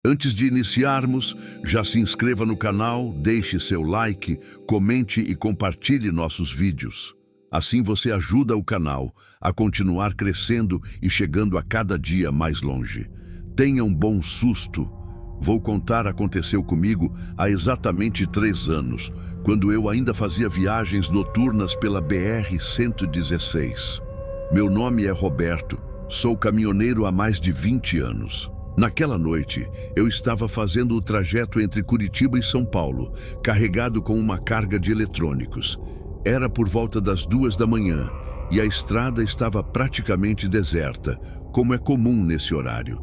Antes de iniciarmos, já se inscreva no canal, deixe seu like, comente e compartilhe nossos vídeos. Assim você ajuda o canal a continuar crescendo e chegando a cada dia mais longe. Tenha um bom susto. Vou contar aconteceu comigo há exatamente 3 anos, quando eu ainda fazia viagens noturnas pela BR-116. Meu nome é Roberto, sou caminhoneiro há mais de 20 anos. Naquela noite, eu estava fazendo o trajeto entre Curitiba e São Paulo, carregado com uma carga de eletrônicos. Era por volta das 2 da manhã e a estrada estava praticamente deserta, como é comum nesse horário.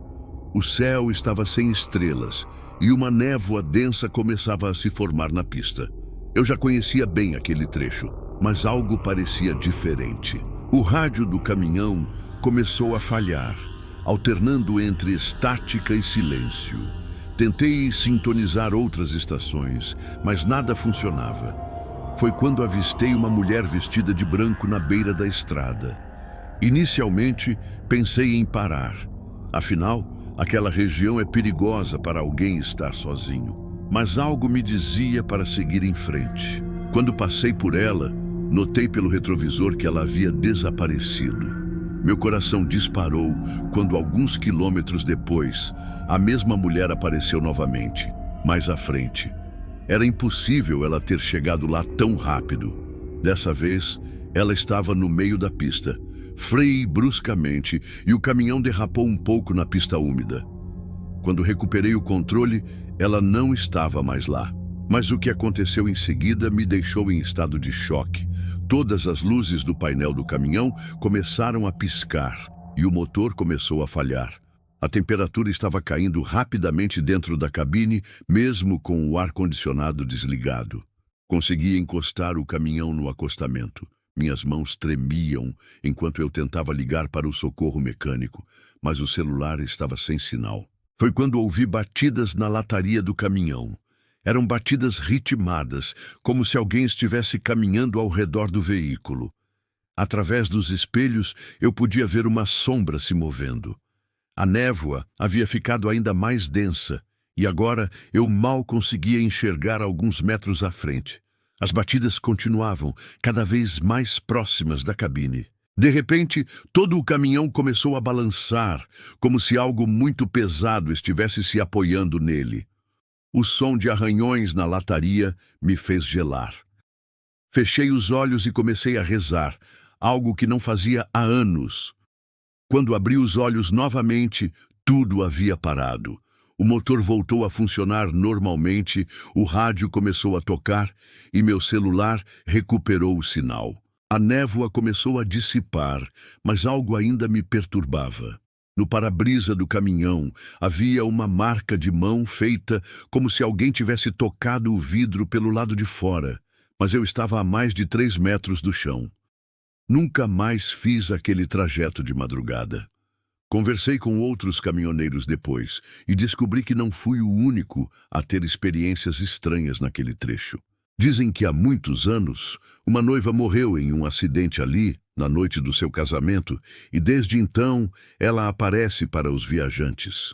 O céu estava sem estrelas e uma névoa densa começava a se formar na pista. Eu já conhecia bem aquele trecho, mas algo parecia diferente. O rádio do caminhão começou a falhar, alternando entre estática e silêncio. Tentei sintonizar outras estações, mas nada funcionava. Foi quando avistei uma mulher vestida de branco na beira da estrada. Inicialmente, pensei em parar. Afinal, aquela região é perigosa para alguém estar sozinho. Mas algo me dizia para seguir em frente. Quando passei por ela, notei pelo retrovisor que ela havia desaparecido. Meu coração disparou quando, alguns quilômetros depois, a mesma mulher apareceu novamente, mais à frente. Era impossível ela ter chegado lá tão rápido. Dessa vez, ela estava no meio da pista. Freiei bruscamente e o caminhão derrapou um pouco na pista úmida. Quando recuperei o controle, ela não estava mais lá. Mas o que aconteceu em seguida me deixou em estado de choque. Todas as luzes do painel do caminhão começaram a piscar e o motor começou a falhar. A temperatura estava caindo rapidamente dentro da cabine, mesmo com o ar-condicionado desligado. Consegui encostar o caminhão no acostamento. Minhas mãos tremiam enquanto eu tentava ligar para o socorro mecânico, mas o celular estava sem sinal. Foi quando ouvi batidas na lataria do caminhão. Eram batidas ritmadas, como se alguém estivesse caminhando ao redor do veículo. Através dos espelhos, eu podia ver uma sombra se movendo. A névoa havia ficado ainda mais densa, e agora eu mal conseguia enxergar alguns metros à frente. As batidas continuavam, cada vez mais próximas da cabine. De repente, todo o caminhão começou a balançar, como se algo muito pesado estivesse se apoiando nele. O som de arranhões na lataria me fez gelar. Fechei os olhos e comecei a rezar, algo que não fazia há anos. Quando abri os olhos novamente, tudo havia parado. O motor voltou a funcionar normalmente, o rádio começou a tocar e meu celular recuperou o sinal. A névoa começou a dissipar, mas algo ainda me perturbava. No para-brisa do caminhão havia uma marca de mão feita como se alguém tivesse tocado o vidro pelo lado de fora, mas eu estava a mais de 3 metros do chão. Nunca mais fiz aquele trajeto de madrugada. Conversei com outros caminhoneiros depois e descobri que não fui o único a ter experiências estranhas naquele trecho. Dizem que há muitos anos, uma noiva morreu em um acidente ali, na noite do seu casamento, e desde então ela aparece para os viajantes.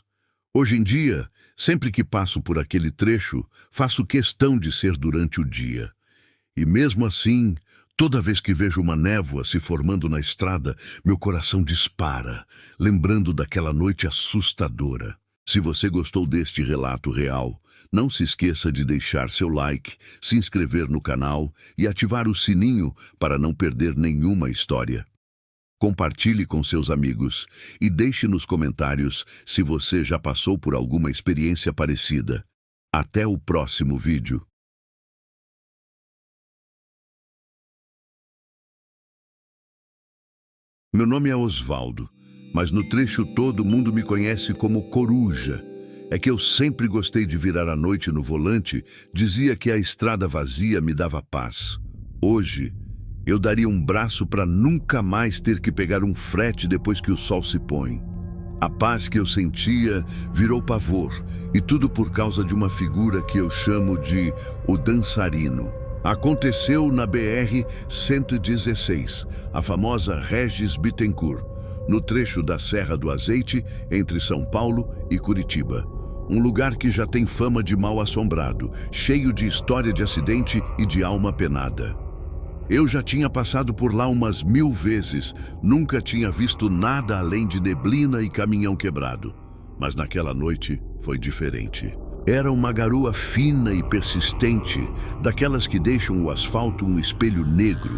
Hoje em dia, sempre que passo por aquele trecho, faço questão de ser durante o dia. E mesmo assim, toda vez que vejo uma névoa se formando na estrada, meu coração dispara, lembrando daquela noite assustadora. Se você gostou deste relato real, não se esqueça de deixar seu like, se inscrever no canal e ativar o sininho para não perder nenhuma história. Compartilhe com seus amigos e deixe nos comentários se você já passou por alguma experiência parecida. Até o próximo vídeo. Meu nome é Osvaldo, mas no trecho todo mundo me conhece como Coruja. É que eu sempre gostei de virar à noite no volante, dizia que a estrada vazia me dava paz. Hoje, eu daria um braço para nunca mais ter que pegar um frete depois que o sol se põe. A paz que eu sentia virou pavor, e tudo por causa de uma figura que eu chamo de o dançarino. Aconteceu na BR-116, a famosa Regis Bittencourt, no trecho da Serra do Azeite, entre São Paulo e Curitiba. Um lugar que já tem fama de mal-assombrado, cheio de história de acidente e de alma penada. Eu já tinha passado por lá umas 1000 vezes, nunca tinha visto nada além de neblina e caminhão quebrado. Mas naquela noite foi diferente. Era uma garoa fina e persistente, daquelas que deixam o asfalto um espelho negro.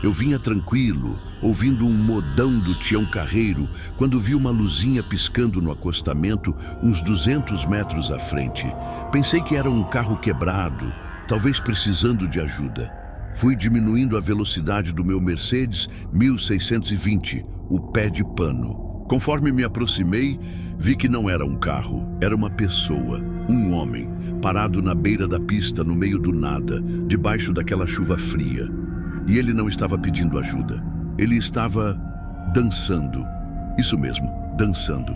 Eu vinha tranquilo, ouvindo um modão do Tião Carreiro, quando vi uma luzinha piscando no acostamento, uns 200 metros à frente. Pensei que era um carro quebrado, talvez precisando de ajuda. Fui diminuindo a velocidade do meu Mercedes 1620, o pé de pano. Conforme me aproximei, vi que não era um carro, era uma pessoa, um homem, parado na beira da pista, no meio do nada, debaixo daquela chuva fria. E ele não estava pedindo ajuda, ele estava dançando. Isso mesmo, dançando.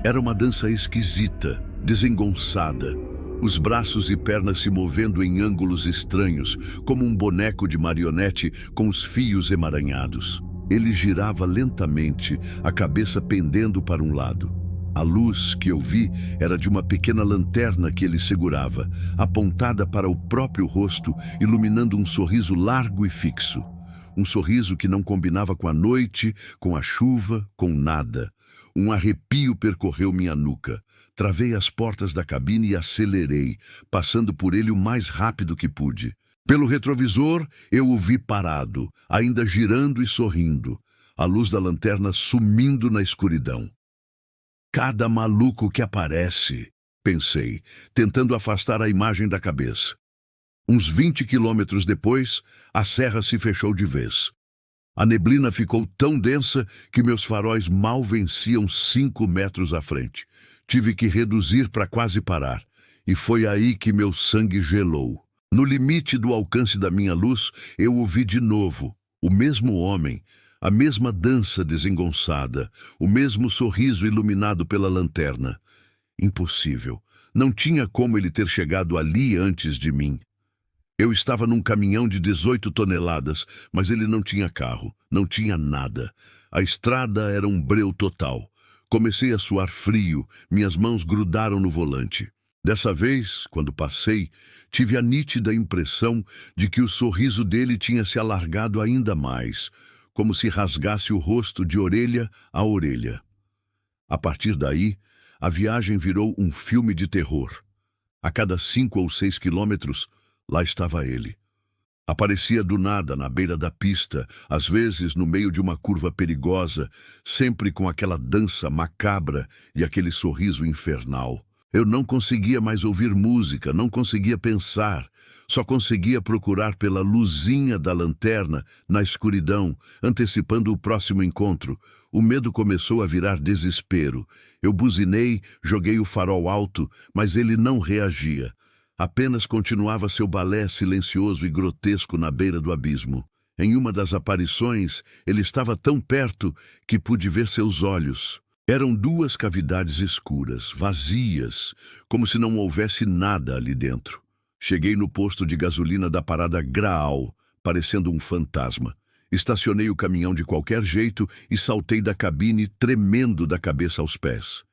Era uma dança esquisita, desengonçada. Os braços e pernas se movendo em ângulos estranhos, como um boneco de marionete com os fios emaranhados. Ele girava lentamente, a cabeça pendendo para um lado. A luz que eu vi era de uma pequena lanterna que ele segurava, apontada para o próprio rosto, iluminando um sorriso largo e fixo. Um sorriso que não combinava com a noite, com a chuva, com nada. Um arrepio percorreu minha nuca. Travei as portas da cabine e acelerei, passando por ele o mais rápido que pude. Pelo retrovisor, eu o vi parado, ainda girando e sorrindo, a luz da lanterna sumindo na escuridão. Cada maluco que aparece, pensei, tentando afastar a imagem da cabeça. Uns 20 quilômetros depois, a serra se fechou de vez. A neblina ficou tão densa que meus faróis mal venciam 5 metros à frente. Tive que reduzir para quase parar, e foi aí que meu sangue gelou. No limite do alcance da minha luz, eu o vi de novo, o mesmo homem, a mesma dança desengonçada, o mesmo sorriso iluminado pela lanterna. Impossível. Não tinha como ele ter chegado ali antes de mim. Eu estava num caminhão de 18 toneladas, mas ele não tinha carro, não tinha nada. A estrada era um breu total. Comecei a suar frio, minhas mãos grudaram no volante. Dessa vez, quando passei, tive a nítida impressão de que o sorriso dele tinha se alargado ainda mais, como se rasgasse o rosto de orelha a orelha. A partir daí, a viagem virou um filme de terror. A cada 5 ou 6 quilômetros, lá estava ele. Aparecia do nada na beira da pista, às vezes no meio de uma curva perigosa, sempre com aquela dança macabra e aquele sorriso infernal. Eu não conseguia mais ouvir música, não conseguia pensar, só conseguia procurar pela luzinha da lanterna na escuridão, antecipando o próximo encontro. O medo começou a virar desespero. Eu buzinei, joguei o farol alto, mas ele não reagia. Apenas continuava seu balé silencioso e grotesco na beira do abismo. Em uma das aparições, ele estava tão perto que pude ver seus olhos. Eram 2 cavidades escuras, vazias, como se não houvesse nada ali dentro. Cheguei no posto de gasolina da parada Graal, parecendo um fantasma. Estacionei o caminhão de qualquer jeito e saltei da cabine, tremendo da cabeça aos pés.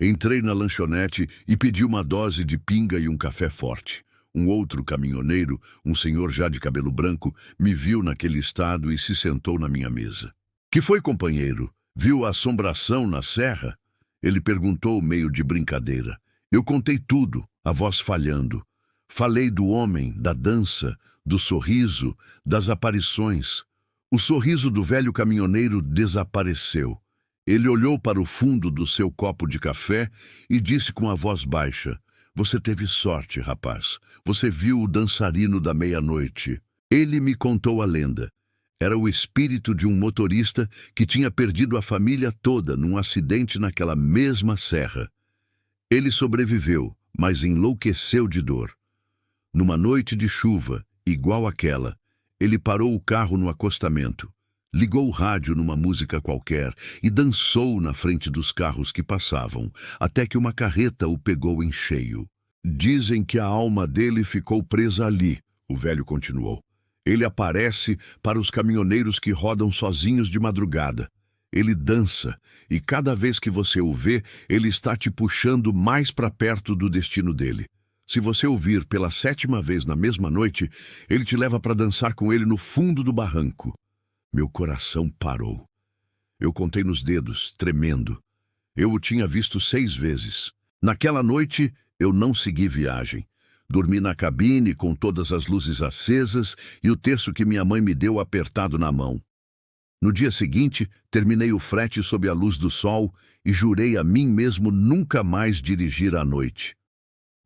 Entrei na lanchonete e pedi uma dose de pinga e um café forte. Um outro caminhoneiro, um senhor já de cabelo branco, me viu naquele estado e se sentou na minha mesa. "Que foi, companheiro? Viu a assombração na serra?" Ele perguntou meio de brincadeira. Eu contei tudo, a voz falhando. Falei do homem, da dança, do sorriso, das aparições. O sorriso do velho caminhoneiro desapareceu. Ele olhou para o fundo do seu copo de café e disse com a voz baixa: "Você teve sorte, rapaz. Você viu o dançarino da meia-noite." Ele me contou a lenda. Era o espírito de um motorista que tinha perdido a família toda num acidente naquela mesma serra. Ele sobreviveu, mas enlouqueceu de dor. Numa noite de chuva, igual àquela, ele parou o carro no acostamento, ligou o rádio numa música qualquer e dançou na frente dos carros que passavam, até que uma carreta o pegou em cheio. "Dizem que a alma dele ficou presa ali", o velho continuou. "Ele aparece para os caminhoneiros que rodam sozinhos de madrugada. Ele dança, e cada vez que você o vê, ele está te puxando mais para perto do destino dele. Se você o vir pela 7ª vez na mesma noite, ele te leva para dançar com ele no fundo do barranco. Meu coração parou. Eu contei nos dedos, tremendo. Eu o tinha visto 6 vezes. Naquela noite, eu não segui viagem. Dormi na cabine com todas as luzes acesas e o terço que minha mãe me deu apertado na mão. No dia seguinte, terminei o frete sob a luz do sol e jurei a mim mesmo nunca mais dirigir à noite.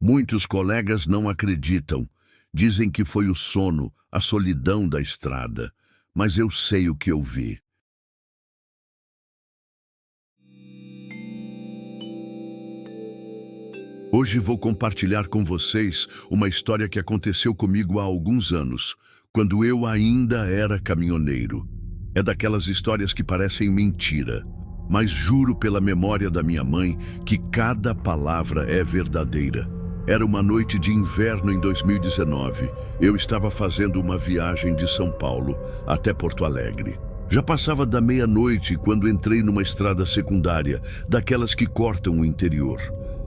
Muitos colegas não acreditam. Dizem que foi o sono, a solidão da estrada. Mas eu sei o que eu vi. Hoje vou compartilhar com vocês uma história que aconteceu comigo há alguns anos, quando eu ainda era caminhoneiro. É daquelas histórias que parecem mentira, mas juro pela memória da minha mãe que cada palavra é verdadeira. Era uma noite de inverno em 2019. Eu estava fazendo uma viagem de São Paulo até Porto Alegre. Já passava da meia-noite quando entrei numa estrada secundária, daquelas que cortam o interior.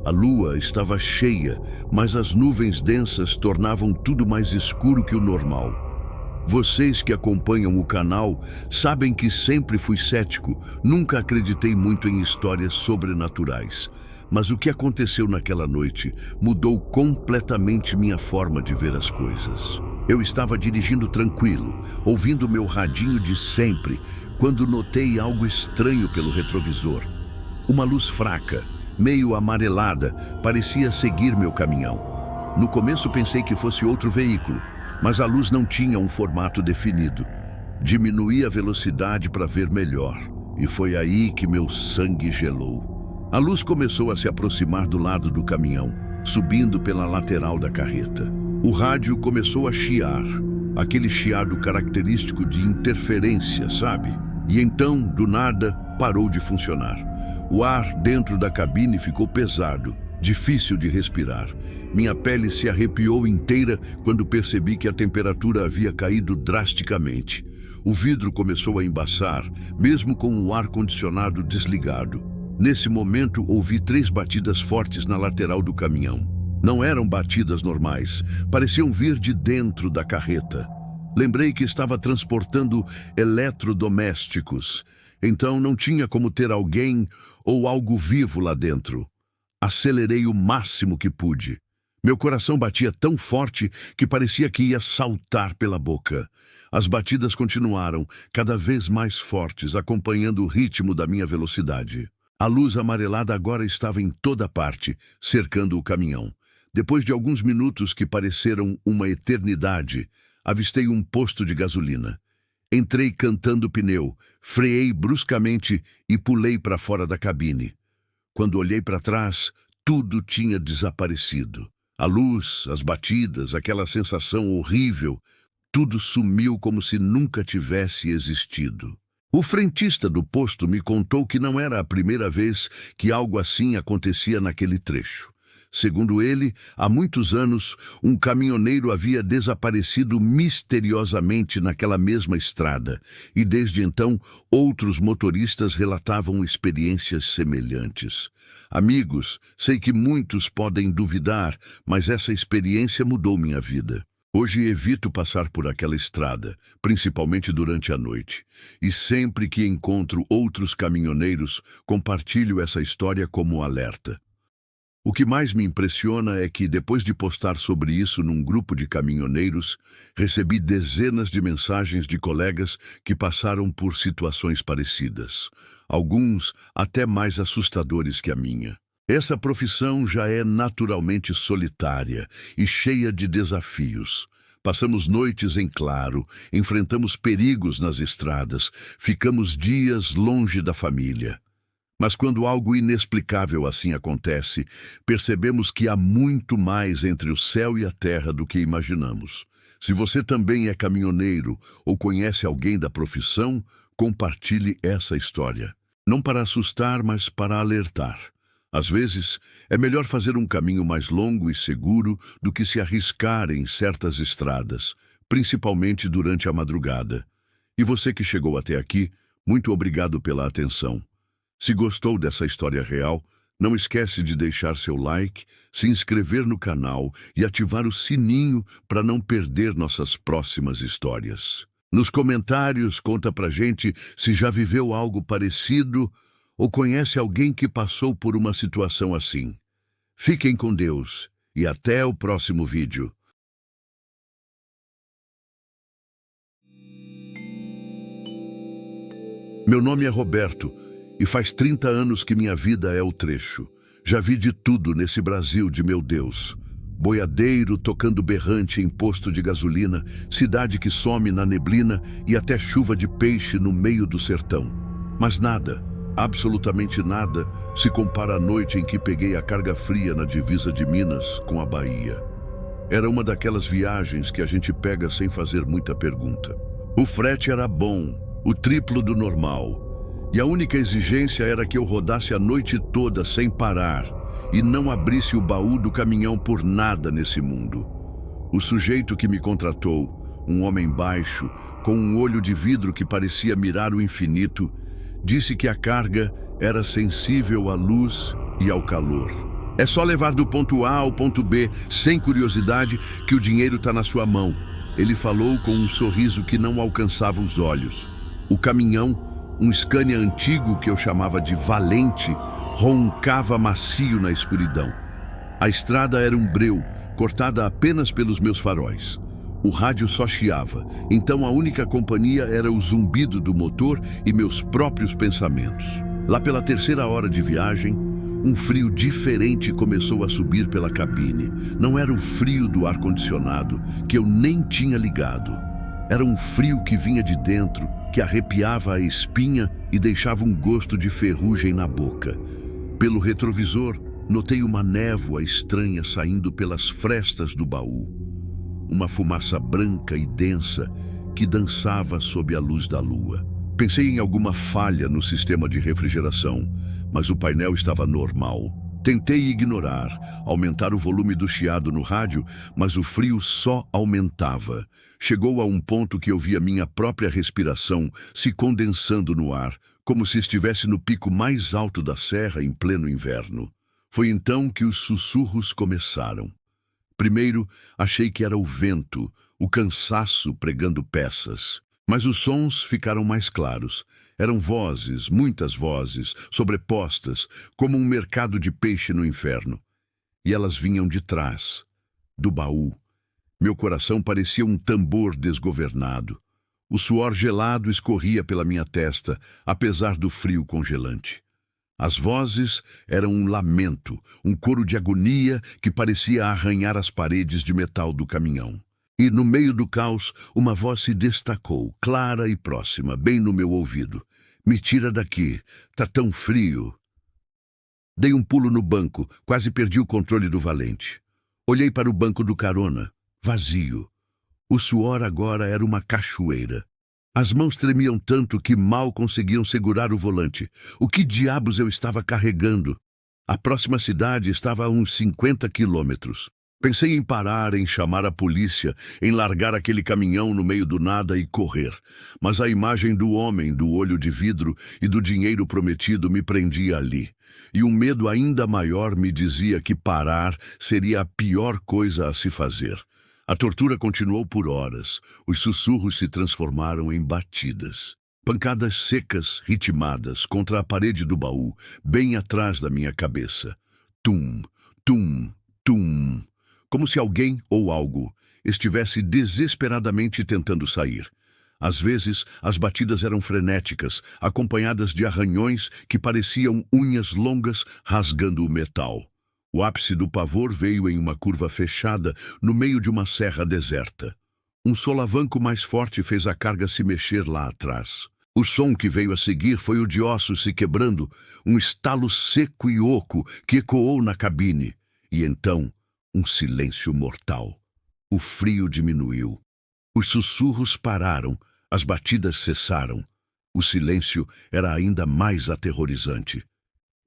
A lua estava cheia, mas as nuvens densas tornavam tudo mais escuro que o normal. Vocês que acompanham o canal sabem que sempre fui cético, nunca acreditei muito em histórias sobrenaturais. Mas o que aconteceu naquela noite mudou completamente minha forma de ver as coisas. Eu estava dirigindo tranquilo, ouvindo meu radinho de sempre, quando notei algo estranho pelo retrovisor. Uma luz fraca, meio amarelada, parecia seguir meu caminhão. No começo pensei que fosse outro veículo, mas a luz não tinha um formato definido. Diminuí a velocidade para ver melhor, e foi aí que meu sangue gelou. A luz começou a se aproximar do lado do caminhão, subindo pela lateral da carreta. O rádio começou a chiar, aquele chiado característico de interferência, sabe? E então, do nada, parou de funcionar. O ar dentro da cabine ficou pesado, difícil de respirar. Minha pele se arrepiou inteira quando percebi que a temperatura havia caído drasticamente. O vidro começou a embaçar, mesmo com o ar-condicionado desligado. Nesse momento, ouvi 3 batidas fortes na lateral do caminhão. Não eram batidas normais, pareciam vir de dentro da carreta. Lembrei que estava transportando eletrodomésticos, então não tinha como ter alguém ou algo vivo lá dentro. Acelerei o máximo que pude. Meu coração batia tão forte que parecia que ia saltar pela boca. As batidas continuaram, cada vez mais fortes, acompanhando o ritmo da minha velocidade. A luz amarelada agora estava em toda parte, cercando o caminhão. Depois de alguns minutos que pareceram uma eternidade, avistei um posto de gasolina. Entrei cantando o pneu, freei bruscamente e pulei para fora da cabine. Quando olhei para trás, tudo tinha desaparecido. A luz, as batidas, aquela sensação horrível, tudo sumiu como se nunca tivesse existido. O frentista do posto me contou que não era a primeira vez que algo assim acontecia naquele trecho. Segundo ele, há muitos anos, um caminhoneiro havia desaparecido misteriosamente naquela mesma estrada, e desde então outros motoristas relatavam experiências semelhantes. Amigos, sei que muitos podem duvidar, mas essa experiência mudou minha vida. Hoje evito passar por aquela estrada, principalmente durante a noite. E sempre que encontro outros caminhoneiros, compartilho essa história como alerta. O que mais me impressiona é que, depois de postar sobre isso num grupo de caminhoneiros, recebi dezenas de mensagens de colegas que passaram por situações parecidas. Alguns até mais assustadores que a minha. Essa profissão já é naturalmente solitária e cheia de desafios. Passamos noites em claro, enfrentamos perigos nas estradas, ficamos dias longe da família. Mas quando algo inexplicável assim acontece, percebemos que há muito mais entre o céu e a terra do que imaginamos. Se você também é caminhoneiro ou conhece alguém da profissão, compartilhe essa história. Não para assustar, mas para alertar. Às vezes, é melhor fazer um caminho mais longo e seguro do que se arriscar em certas estradas, principalmente durante a madrugada. E você que chegou até aqui, Muito obrigado pela atenção. Se gostou dessa história real, não esquece de deixar seu like, se inscrever no canal e ativar o sininho para não perder nossas próximas histórias. Nos comentários, conta pra gente se já viveu algo parecido ou conhece alguém que passou por uma situação assim. Fiquem com Deus e até o próximo vídeo. Meu nome é Roberto e faz 30 anos que minha vida é o trecho. Já vi de tudo nesse Brasil de meu Deus. Boiadeiro tocando berrante em posto de gasolina, cidade que some na neblina e até chuva de peixe no meio do sertão. Mas nada, absolutamente nada, se compara à noite em que peguei a carga fria na divisa de Minas com a Bahia. Era uma daquelas viagens que a gente pega sem fazer muita pergunta. O frete era bom, o triplo do normal. E a única exigência era que eu rodasse a noite toda sem parar e não abrisse o baú do caminhão por nada nesse mundo. O sujeito que me contratou, um homem baixo, com um olho de vidro que parecia mirar o infinito, disse que a carga era sensível à luz e ao calor. É só levar do ponto A ao ponto B, sem curiosidade, que o dinheiro está na sua mão. Ele falou com um sorriso que não alcançava os olhos. O caminhão, um Scania antigo que eu chamava de Valente, roncava macio na escuridão. A estrada era um breu, cortada apenas pelos meus faróis. O rádio só chiava, então a única companhia era o zumbido do motor e meus próprios pensamentos. Lá pela terceira hora de viagem, um frio diferente começou a subir pela cabine. Não era o frio do ar-condicionado, que eu nem tinha ligado. Era um frio que vinha de dentro, que arrepiava a espinha e deixava um gosto de ferrugem na boca. Pelo retrovisor, notei uma névoa estranha saindo pelas frestas do baú. Uma fumaça branca e densa que dançava sob a luz da lua. Pensei em alguma falha no sistema de refrigeração, mas o painel estava normal. Tentei ignorar, aumentar o volume do chiado no rádio, mas o frio só aumentava. Chegou a um ponto que eu via minha própria respiração se condensando no ar, como se estivesse no pico mais alto da serra em pleno inverno. Foi então que os sussurros começaram. Primeiro, achei que era o vento, o cansaço pregando peças. Mas os sons ficaram mais claros. Eram vozes, muitas vozes, sobrepostas, como um mercado de peixe no inferno. E elas vinham de trás, do baú. Meu coração parecia um tambor desgovernado. O suor gelado escorria pela minha testa, apesar do frio congelante. As vozes eram um lamento, um coro de agonia que parecia arranhar as paredes de metal do caminhão. E, no meio do caos, uma voz se destacou, clara e próxima, bem no meu ouvido. Me tira daqui, tá tão frio. Dei um pulo no banco, quase perdi o controle do Valente. Olhei para o banco do carona, vazio. O suor agora era uma cachoeira. As mãos tremiam tanto que mal conseguiam segurar o volante. O que diabos eu estava carregando? A próxima cidade estava a uns 50 quilômetros. Pensei em parar, em chamar a polícia, em largar aquele caminhão no meio do nada e correr. Mas a imagem do homem, do olho de vidro e do dinheiro prometido me prendia ali. E um medo ainda maior me dizia que parar seria a pior coisa a se fazer. A tortura continuou por horas. Os sussurros se transformaram em batidas. Pancadas secas, ritmadas, contra a parede do baú, bem atrás da minha cabeça. Tum, tum, tum. Como se alguém ou algo estivesse desesperadamente tentando sair. Às vezes, as batidas eram frenéticas, acompanhadas de arranhões que pareciam unhas longas rasgando o metal. O ápice do pavor veio em uma curva fechada, no meio de uma serra deserta. Um solavanco mais forte fez a carga se mexer lá atrás. O som que veio a seguir foi o de ossos se quebrando, um estalo seco e oco que ecoou na cabine. E então, um silêncio mortal. O frio diminuiu. Os sussurros pararam, as batidas cessaram. O silêncio era ainda mais aterrorizante.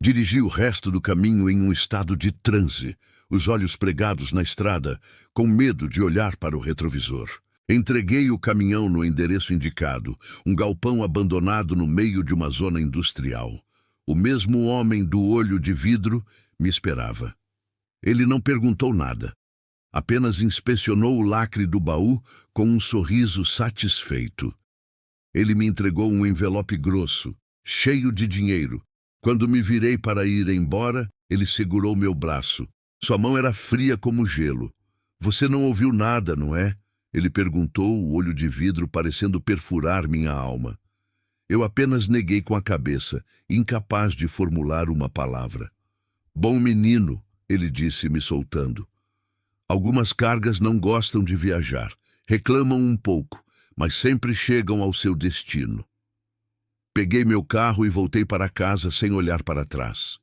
Dirigi o resto do caminho em um estado de transe, os olhos pregados na estrada, com medo de olhar para o retrovisor. Entreguei o caminhão no endereço indicado, um galpão abandonado no meio de uma zona industrial. O mesmo homem do olho de vidro me esperava. Ele não perguntou nada, apenas inspecionou o lacre do baú com um sorriso satisfeito. Ele me entregou um envelope grosso, cheio de dinheiro. Quando me virei para ir embora, ele segurou meu braço. Sua mão era fria como gelo. Você não ouviu nada, não é? Ele perguntou, o olho de vidro parecendo perfurar minha alma. Eu apenas neguei com a cabeça, incapaz de formular uma palavra. Bom menino, ele disse, me soltando. Algumas cargas não gostam de viajar, reclamam um pouco, mas sempre chegam ao seu destino. Peguei meu carro e voltei para casa sem olhar para trás.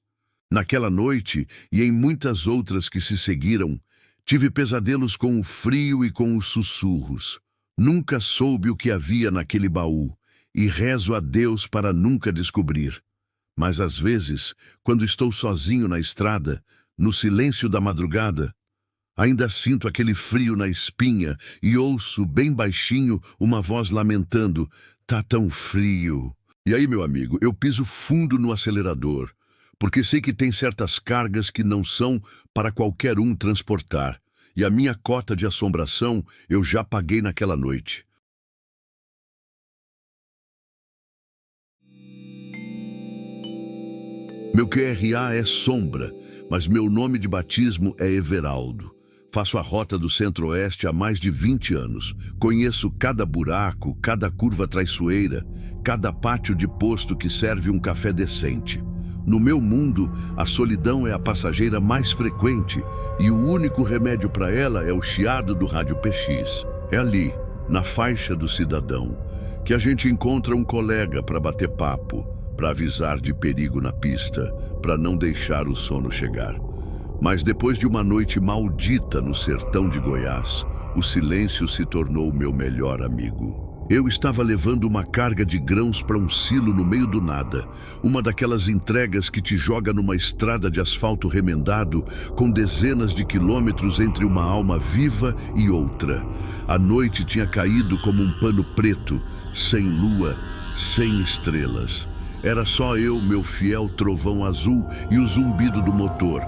Naquela noite, e em muitas outras que se seguiram, tive pesadelos com o frio e com os sussurros. Nunca soube o que havia naquele baú, e rezo a Deus para nunca descobrir. Mas às vezes, quando estou sozinho na estrada, no silêncio da madrugada, ainda sinto aquele frio na espinha e ouço bem baixinho uma voz lamentando: "Tá tão frio." E aí, meu amigo, eu piso fundo no acelerador, porque sei que tem certas cargas que não são para qualquer um transportar, e a minha cota de assombração eu já paguei naquela noite. Meu QRA é Sombra, mas meu nome de batismo é Everaldo. Faço a rota do Centro-Oeste há mais de 20 anos. Conheço cada buraco, cada curva traiçoeira, cada pátio de posto que serve um café decente. No meu mundo, a solidão é a passageira mais frequente e o único remédio para ela é o chiado do rádio PX. É ali, na faixa do cidadão, que a gente encontra um colega para bater papo, para avisar de perigo na pista, para não deixar o sono chegar. Mas depois de uma noite maldita no sertão de Goiás, o silêncio se tornou meu melhor amigo. Eu estava levando uma carga de grãos para um silo no meio do nada, uma daquelas entregas que te joga numa estrada de asfalto remendado, com dezenas de quilômetros entre uma alma viva e outra. A noite tinha caído como um pano preto, sem lua, sem estrelas. Era só eu, meu fiel trovão azul e o zumbido do motor.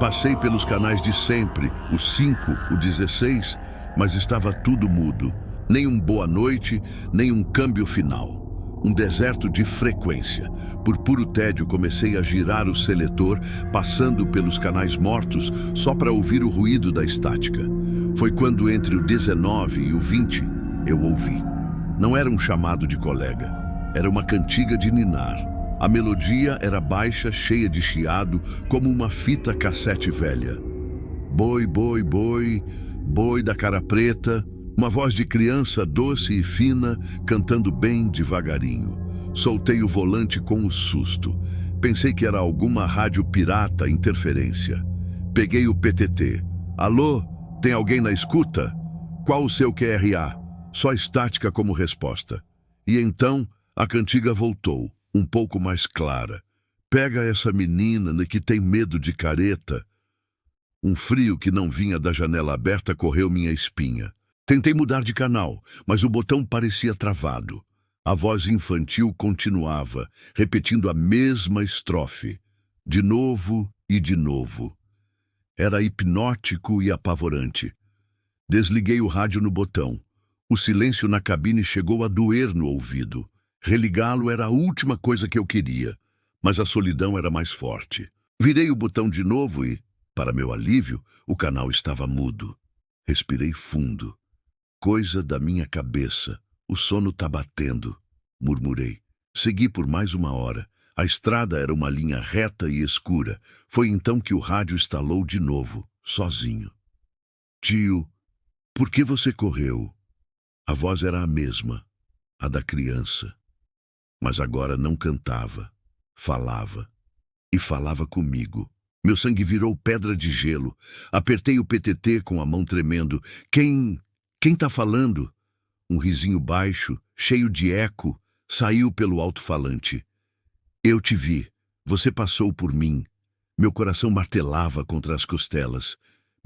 Passei pelos canais de sempre, o 5, o 16, mas estava tudo mudo. Nem um boa noite, nem um câmbio final. Um deserto de frequência. Por puro tédio comecei a girar o seletor, passando pelos canais mortos, só para ouvir o ruído da estática. Foi quando entre o 19 e o 20 eu ouvi. Não era um chamado de colega, era uma cantiga de ninar. A melodia era baixa, cheia de chiado, como uma fita cassete velha. Boi, boi, boi, boi da cara preta. Uma voz de criança doce e fina, cantando bem devagarinho. Soltei o volante com o susto. Pensei que era alguma rádio pirata interferência. Peguei o PTT. Alô? Tem alguém na escuta? Qual o seu QRA? Só estática como resposta. E então a cantiga voltou, um pouco mais clara. Pega essa menina que tem medo de careta. Um frio que não vinha da janela aberta correu minha espinha. Tentei mudar de canal, mas o botão parecia travado. A voz infantil continuava, repetindo a mesma estrofe. De novo e de novo. Era hipnótico e apavorante. Desliguei o rádio no botão. O silêncio na cabine chegou a doer no ouvido. Religá-lo era a última coisa que eu queria, mas a solidão era mais forte. Virei o botão de novo e, para meu alívio, o canal estava mudo. Respirei fundo. Coisa da minha cabeça. O sono tá batendo, murmurei. Segui por mais uma hora. A estrada era uma linha reta e escura. Foi então que o rádio estalou de novo, sozinho. Tio, por que você correu? A voz era a mesma, a da criança. Mas agora não cantava, falava. E falava comigo. Meu sangue virou pedra de gelo. Apertei o PTT com a mão tremendo. Quem tá falando? Um risinho baixo, cheio de eco, saiu pelo alto-falante. Eu te vi. Você passou por mim. Meu coração martelava contra as costelas.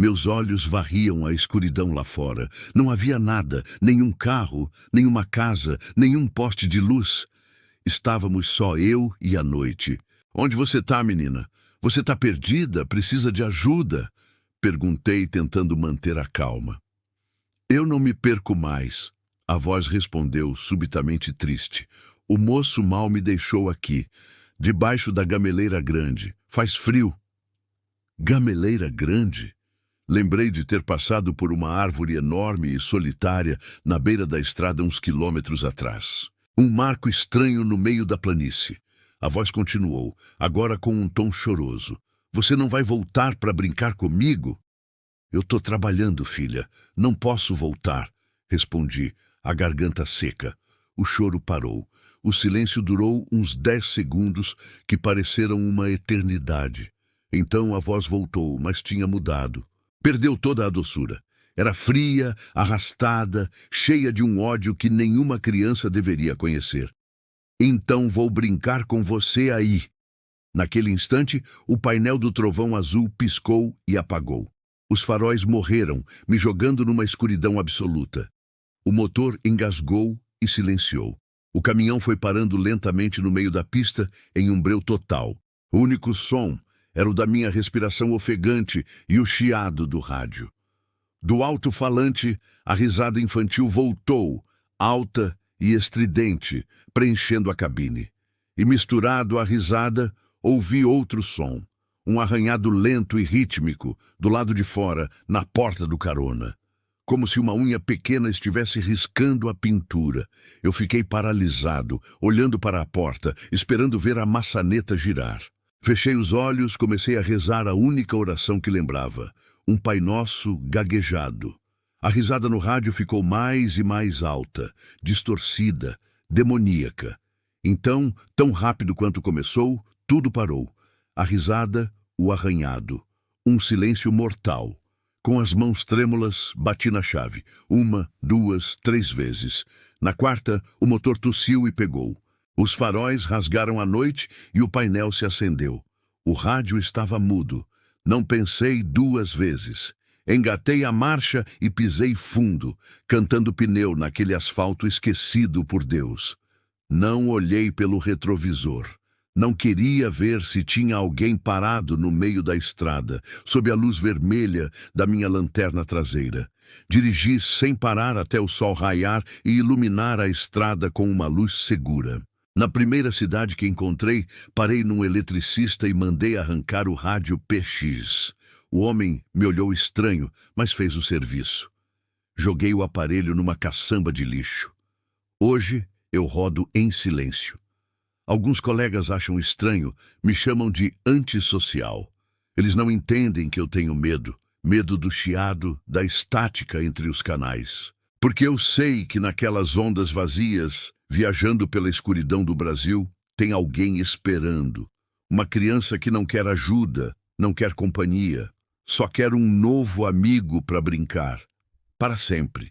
Meus olhos varriam a escuridão lá fora. Não havia nada, nenhum carro, nenhuma casa, nenhum poste de luz. Estávamos só eu e a noite. Onde você está, menina? Você está perdida? Precisa de ajuda? Perguntei, tentando manter a calma. Eu não me perco mais. A voz respondeu, subitamente triste. O moço mal me deixou aqui, debaixo da gameleira grande. Faz frio. Gameleira grande? Lembrei de ter passado por uma árvore enorme e solitária na beira da estrada uns quilômetros atrás. Um marco estranho no meio da planície. A voz continuou, agora com um tom choroso. Você não vai voltar para brincar comigo? Eu tô trabalhando, filha. Não posso voltar, respondi, a garganta seca. O choro parou. O silêncio durou uns 10 segundos que pareceram uma eternidade. Então a voz voltou, mas tinha mudado. Perdeu toda a doçura. Era fria, arrastada, cheia de um ódio que nenhuma criança deveria conhecer. Então vou brincar com você aí. Naquele instante, o painel do trovão azul piscou e apagou. Os faróis morreram, me jogando numa escuridão absoluta. O motor engasgou e silenciou. O caminhão foi parando lentamente no meio da pista em um breu total. O único som era o da minha respiração ofegante e o chiado do rádio. Do alto-falante, a risada infantil voltou, alta e estridente, preenchendo a cabine. E misturado à risada, ouvi outro som, um arranhado lento e rítmico, do lado de fora, na porta do carona. Como se uma unha pequena estivesse riscando a pintura. Eu fiquei paralisado, olhando para a porta, esperando ver a maçaneta girar. Fechei os olhos, comecei a rezar a única oração que lembrava, um Pai Nosso gaguejado. A risada no rádio ficou mais e mais alta, distorcida, demoníaca. Então, tão rápido quanto começou, tudo parou. A risada, o arranhado. Um silêncio mortal. Com as mãos trêmulas, bati na chave. 1, 2, 3 vezes. Na quarta, o motor tossiu e pegou. Os faróis rasgaram a noite e o painel se acendeu. O rádio estava mudo. Não pensei 2 vezes. Engatei a marcha e pisei fundo, cantando pneu naquele asfalto esquecido por Deus. Não olhei pelo retrovisor. Não queria ver se tinha alguém parado no meio da estrada, sob a luz vermelha da minha lanterna traseira. Dirigi sem parar até o sol raiar e iluminar a estrada com uma luz segura. Na primeira cidade que encontrei, parei num eletricista e mandei arrancar o rádio PX. O homem me olhou estranho, mas fez o serviço. Joguei o aparelho numa caçamba de lixo. Hoje eu rodo em silêncio. Alguns colegas acham estranho, me chamam de antissocial. Eles não entendem que eu tenho medo do chiado, da estática entre os canais. Porque eu sei que naquelas ondas vazias, viajando pela escuridão do Brasil, tem alguém esperando. Uma criança que não quer ajuda, não quer companhia, só quer um novo amigo para brincar. Para sempre.